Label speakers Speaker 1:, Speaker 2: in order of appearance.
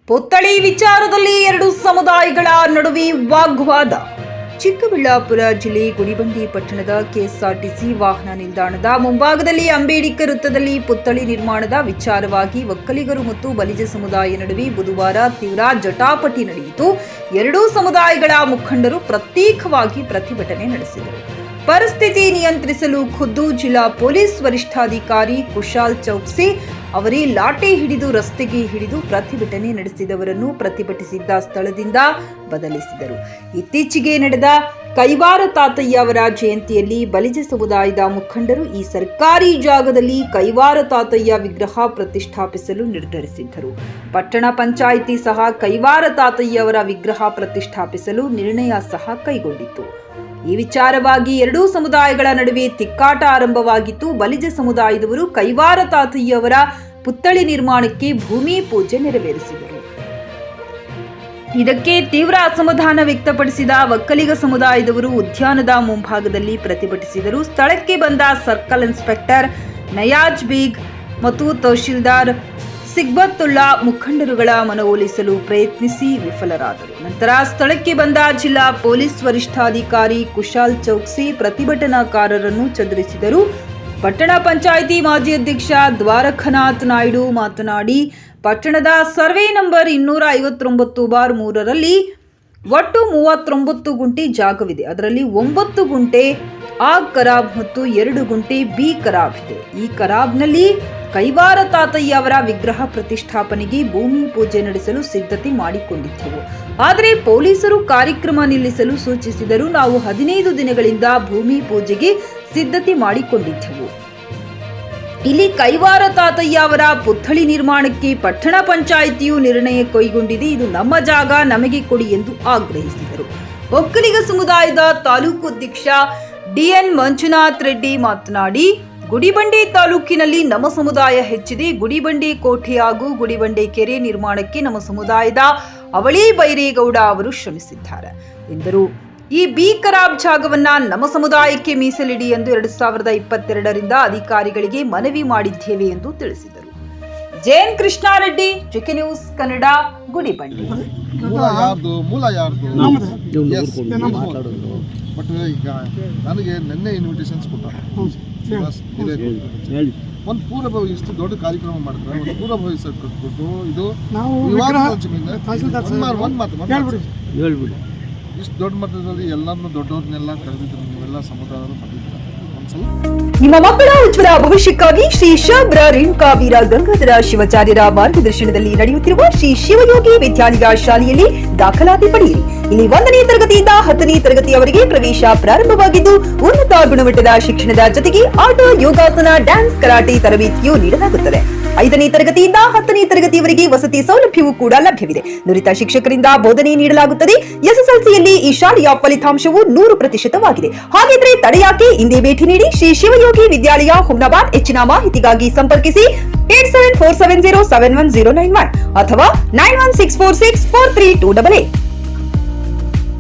Speaker 1: ಪುತ್ಥಳಿ ವಿಚಾರದಲ್ಲಿ ಎರಡು ಸಮುದಾಯಗಳ ನಡುವೆ ವಾಗ್ವಾದ. ಚಿಕ್ಕಬಳ್ಳಾಪುರ ಜಿಲ್ಲೆ ಗುಡಿಬಂಡೆ ಪಟ್ಟಣದ ಕೆಎಸ್ಆರ್ಟಿಸಿ ವಾಹನ ನಿಲ್ದಾಣದ ಮುಂಭಾಗದಲ್ಲಿ ಅಂಬೇಡ್ಕರ್ ವೃತ್ತದಲ್ಲಿ ಪುತ್ಥಳಿ ನಿರ್ಮಾಣದ ವಿಚಾರವಾಗಿ ಒಕ್ಕಲಿಗರು ಮತ್ತು ಬಲಿಜ ಸಮುದಾಯ ನಡುವೆ ಬುಧವಾರ ತೀವ್ರ ಜಟಾಪಟಿ ನಡೆಯಿತು. ಎರಡೂ ಸಮುದಾಯಗಳ ಮುಖಂಡರು ಪ್ರತ್ಯೇಕವಾಗಿ ಪ್ರತಿಭಟನೆ ನಡೆಸಿದರು. ಪರಿಸ್ಥಿತಿ ನಿಯಂತ್ರಿಸಲು ಖುದ್ದು ಜಿಲ್ಲಾ ಪೊಲೀಸ್ ವರಿಷ್ಠಾಧಿಕಾರಿ ಕುಶಾಲ್ ಚೌಕ್ಸಿ ಅವರೇ ಲಾಠಿ ಹಿಡಿದು ರಸ್ತೆಗೆ ಹಿಡಿದು ಪ್ರತಿಭಟನೆ ನಡೆಸಿದವರನ್ನು ಪ್ರತಿಭಟಿಸಿದ್ದ ಸ್ಥಳದಿಂದ ಬದಲಿಸಿದರು. ಇತ್ತೀಚೆಗೆ ನಡೆದ ಕೈವಾರ ತಾತಯ್ಯ ಅವರ ಜಯಂತಿಯಲ್ಲಿ ಬಲಿಜ ಸಮುದಾಯದ ಮುಖಂಡರು ಈ ಸರ್ಕಾರಿ ಜಾಗದಲ್ಲಿ ಕೈವಾರ ತಾತಯ್ಯ ವಿಗ್ರಹ ಪ್ರತಿಷ್ಠಾಪಿಸಲು ನಿರ್ಧರಿಸಿದ್ದರು. ಪಟ್ಟಣ ಪಂಚಾಯಿತಿ ಸಹ ಕೈವಾರ ತಾತಯ್ಯ ಅವರ ವಿಗ್ರಹ ಪ್ರತಿಷ್ಠಾಪಿಸಲು ನಿರ್ಣಯ ಸಹ ಕೈಗೊಂಡಿತ್ತು. ಈ ವಿಚಾರವಾಗಿ ಎರಡೂ ಸಮುದಾಯಗಳ ನಡುವೆ ತಿಕ್ಕಾಟ ಆರಂಭವಾಗಿತ್ತು. ಬಲಿಜ ಸಮುದಾಯದವರು ಕೈವಾರ ತಾತಯ್ಯ ಅವರ ಪುತ್ಥಳಿ ನಿರ್ಮಾಣಕ್ಕೆ ಭೂಮಿ ಪೂಜೆ ನೆರವೇರಿಸಿದರು. ಇದಕ್ಕೆ ತೀವ್ರ ಅಸಮಾಧಾನ ವ್ಯಕ್ತಪಡಿಸಿದ ಒಕ್ಕಲಿಗ ಸಮುದಾಯದವರು ಉದ್ಯಾನದ ಮುಂಭಾಗದಲ್ಲಿ ಪ್ರತಿಭಟಿಸಿದರು. ಸ್ಥಳಕ್ಕೆ ಬಂದ ಸರ್ಕಲ್ ಇನ್ಸ್ಪೆಕ್ಟರ್ ನಯಾಜ್ ಬೇಗ್ ಮತ್ತು ತಹಶೀಲ್ದಾರ್ ಸಿಗ್ಬತ್ತುಲ್ಲಾ ಮುಖಂಡರುಗಳ ಮನವೊಲಿಸಲು ಪ್ರಯತ್ನಿಸಿ ವಿಫಲರಾದರು. ನಂತರ ಸ್ಥಳಕ್ಕೆ ಬಂದ ಜಿಲ್ಲಾ ಪೊಲೀಸ್ ವರಿಷ್ಠಾಧಿಕಾರಿ ಕುಶಾಲ್ ಚೌಕ್ಸಿ ಪ್ರತಿಭಟನಾಕಾರರನ್ನು ಚದುರಿಸಿದರು. ಪಟ್ಟಣ ಪಂಚಾಯಿತಿ ಮಾಜಿ ಅಧ್ಯಕ್ಷ ದ್ವಾರಕನಾಥ್ ನಾಯ್ಡು ಮಾತನಾಡಿ, ಪಟ್ಟಣದ ಸರ್ವೆ ನಂಬರ್ 259/3ರಲ್ಲಿ ಒಟ್ಟು 39 ಗುಂಟೆ ಜಾಗವಿದೆ. ಅದರಲ್ಲಿ 9 ಗುಂಟೆ ಆ ಖರಾಬ್ ಮತ್ತು 2 ಗುಂಟೆ ಬಿ ಖರಾಬ್ ಇದೆ. ಈ ಖರಾಬ್ನಲ್ಲಿ ಕೈವಾರ ತಾತಯ್ಯ ಅವರ ವಿಗ್ರಹ ಪ್ರತಿಷ್ಠಾಪನೆಗೆ ಭೂಮಿ ಪೂಜೆ ನಡೆಸಲು ಸಿದ್ಧತೆ ಮಾಡಿಕೊಂಡಿದ್ದೆವು. ಆದರೆ ಪೊಲೀಸರು ಕಾರ್ಯಕ್ರಮ ನಿಲ್ಲಿಸಲು ಸೂಚಿಸಿದರು. ನಾವು 15 ದಿನಗಳಿಂದ ಭೂಮಿ ಪೂಜೆಗೆ ಸಿದ್ಧತೆ ಮಾಡಿಕೊಂಡಿದ್ದೆವು. ಇಲ್ಲಿ ಕೈವಾರ ತಾತಯ್ಯ ಅವರ ಪುತ್ಥಳಿ ನಿರ್ಮಾಣಕ್ಕೆ ಪಟ್ಟಣ ಪಂಚಾಯಿತಿಯು ನಿರ್ಣಯ ಕೈಗೊಂಡಿದೆ. ಇದು ನಮ್ಮ ಜಾಗ, ನಮಗೆ ಕೊಡಿ ಎಂದು ಆಗ್ರಹಿಸಿದರು. ಒಕ್ಕಲಿಗ ಸಮುದಾಯದ ತಾಲೂಕು ಅಧ್ಯಕ್ಷ ಡಿಎನ್ ಮಂಜುನಾಥ್ ರೆಡ್ಡಿ ಮಾತನಾಡಿ, ಗುಡಿಬಂಡೆ ತಾಲೂಕಿನಲ್ಲಿ ನಮ್ಮ ಸಮುದಾಯ ಹೆಚ್ಚಿದೆ. ಗುಡಿಬಂಡೆ ಕೋಟೆ ಹಾಗೂ ಗುಡಿಬಂಡೆ ಕೆರೆ ನಿರ್ಮಾಣಕ್ಕೆ ನಮ್ಮ ಸಮುದಾಯದ ಅವಳಿ ಬೈರೇಗೌಡ ಅವರು ಶ್ರಮಿಸಿದ್ದಾರೆ ಎಂದರು. ಈ ಬಿ ಖರಾಬ್ ಜಾಗವನ್ನ ನಮ್ಮ ಸಮುದಾಯಕ್ಕೆ ಮೀಸಲಿಡಿ ಎಂದು 2022ರಿಂದ ಅಧಿಕಾರಿಗಳಿಗೆ ಮನವಿ ಮಾಡಿದ್ದೇವೆ ಎಂದು ತಿಳಿಸಿದರು. J N Krishnareddy, GK news Kannada, Gudibande.
Speaker 2: But ಈಗ ನನಗೆ ನಿನ್ನೆ ಇನ್ವಿಟೇಷನ್ಸ್ ಕೊಟ್ಟಾರೆ. ಒಂದು ಪೂರ್ವಭಾವಿ ಇಷ್ಟು ದೊಡ್ಡ ಕಾರ್ಯಕ್ರಮ ಮಾಡಿದ್ರೆ ಒಂದು ಪೂರ್ವಭಾವಿ ಕೊಟ್ಬಿಟ್ಟು ಇದು ಹೇಳ್ಬಿಡಿ. ಇಷ್ಟು ದೊಡ್ಡ ಮಟ್ಟದಲ್ಲಿ ಎಲ್ಲರನ್ನು ದೊಡ್ಡವ್ರನ್ನೆಲ್ಲ ಕರೆದಿದ್ರು, ನೀವೆಲ್ಲ ಸಮುದಾಯದವರು ಮಾಡಿದ್ದಾರೆ.
Speaker 1: ನಿಮ್ಮ ಮಕ್ಕಳ ಉಜ್ವಲ ಭವಿಷ್ಯಕ್ಕಾಗಿ ಶ್ರೀ ಶಾಬ್ರ ರೇಣುಕಾ ವೀರ ಗಂಗಾಧರ ಶಿವಾಚಾರ್ಯರ ಮಾರ್ಗದರ್ಶನದಲ್ಲಿ ನಡೆಯುತ್ತಿರುವ ಶ್ರೀ ಶಿವಯೋಗಿ ವಿದ್ಯಾಲಯ ಶಾಲೆಯಲ್ಲಿ ದಾಖಲಾತಿ ಪಡೆಯಿರಿ. ಇಲ್ಲಿ 1ನೇ ತರಗತಿಯಿಂದ 10ನೇ ತರಗತಿಯವರೆಗೆ ಪ್ರವೇಶ ಪ್ರಾರಂಭವಾಗಿದ್ದು, ಉನ್ನತ ಗುಣಮಟ್ಟದ ಶಿಕ್ಷಣದ ಜೊತೆಗೆ ಆಟ, ಯೋಗಾಸನ, ಡ್ಯಾನ್ಸ್, ಕರಾಟೆ ತರಬೇತಿಯೂ ನೀಡಲಾಗುತ್ತದೆ. 5ನೇ ತರಗತಿಯಿಂದ 10ನೇ ತರಗತಿಯವರೆಗೆ ವಸತಿ ಸೌಲಭ್ಯವೂ ಕೂಡ ಲಭ್ಯವಿದೆ. ನುರಿತ ಶಿಕ್ಷಕರಿಂದ ಬೋಧನೆ ನೀಡಲಾಗುತ್ತದೆ. ಎಸ್ಎಸ್ಎಲ್ಸಿಯಲ್ಲಿ ಈ ಶಾಲೆಯ ಫಲಿತಾಂಶವು 100%ವಾಗಿದೆ. ಹಾಗಿದ್ರೆ ತಡೆಯಾಕೆ? ಇಂದೇ ಭೇಟಿ ನೀಡಿ ಶ್ರೀ ಶಿವಯೋಗಿ ವಿದ್ಯಾಲಯ, ಹುಮ್ನಾಬಾದ್. ಹೆಚ್ಚಿನ ಮಾಹಿತಿಗಾಗಿ ಸಂಪರ್ಕಿಸಿ 8747071091 ಅಥವಾ 9164643288.